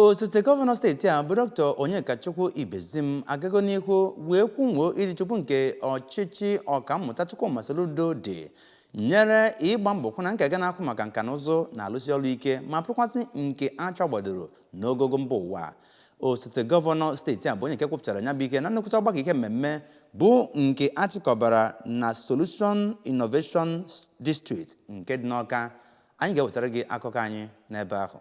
Osote gọvanọ steeti a bụ Dr. Onyekachukwu Ibezim agago n'ihu wee kwunwo iri chukwu nke ọchịchị ọkammụta Chukwuma Soludo dị nyere ịgba mbọ hụ na nkega na-akwụ maka nka na ụzụ na-alụsi ọrụ ike ma bụrụkwasị nke acha gbadoro n'ogogo mba ụwa. Osote gọvanọ steeti a bụ onye nke kwupụtara nya bụ ike na nnekwụta ọgbakọ ike mmemme bụ nke achịkọbara na Solution Innovation District nke dị n'Awka. Anyị ga-ewetara gị akụkọ anyị n'ebe ahụ.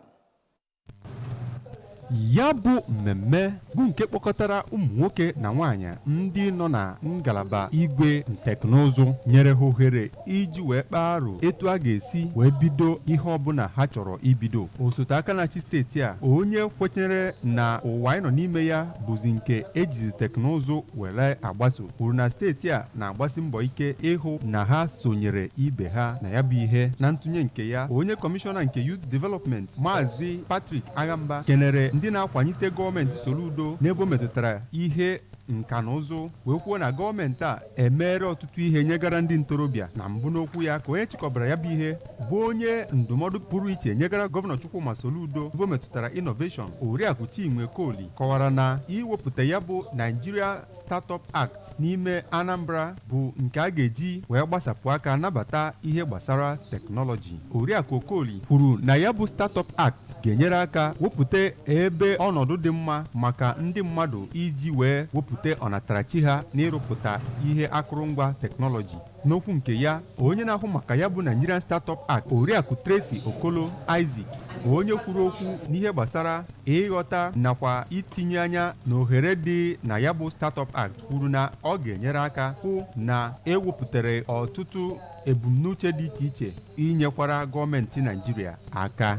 Ya bụ mmemme bụ nke kpọkọtara ụmụ nwoke na nwaanyị ndị nọ na ngalaba igwe teknụzụ nyere ha ohere iji wee kpaa aro etu a ga-esi wee bido ihe ọbụla ha chọrọ ibido. Osote aka na-achị steeti a onye kwenyere na ụwa anyị nọ n'ime ya bụzi nke ejizi teknụzụ were agbaso kwuru na steeti a na-agbasi mbọ ike ịhụ na ha sonyere ibe ha na ya bụ ihe. Na ntụnye nke ya, onye kọmishọna nke Youth Development Maazị Patrick Agamba kenere ndị na-akwanyite gọọmenti Soludo n'ebe o metụtara ihe nka na ụzụ wee kwuo na gọọmenti a emere ọtụtụ ihe nyegara ndị ntorobịa. Na mbụ n'okwu ya ka onye chịkọbara ya bụ ihe bụ onye ndụmọdụ pụrụ iche nyegara gọvanọ Chukwuma Soludo ebe o metụtara innovation Oriakụ Chinwe Koli kọwara na iwepụta ya bụ Nigeria Startup Act n'ime Anambra bụ nke a ga-eji wee gbasapụ aka nabata ihe gbasara teknọlọji. Oriakụ Okoli kwuru na ya bụ Startup Act ga-enyere aka wepụta ebe ọnọdụ dị mma maka ndị mmadụ iji wee wepụta ọnatarachi ha n'ịrụpụta ihe akụrụngwa teknọlọji. N'okwu nke ya, onye na-ahụ maka ya bụ Nigerian Startup Act Oriakụ Tracy Okolo Isaac onye kwuru okwu n'ihe gbasara ịghọta nakwa itinye anya n'ohere dị na ya bụ Startup Act kwuru na ọ ga-enyere aka hụ na ewepụtara ọtụtụ ebumnuche dị iche iche inyekwara gọọmenti Naịjirịa aka.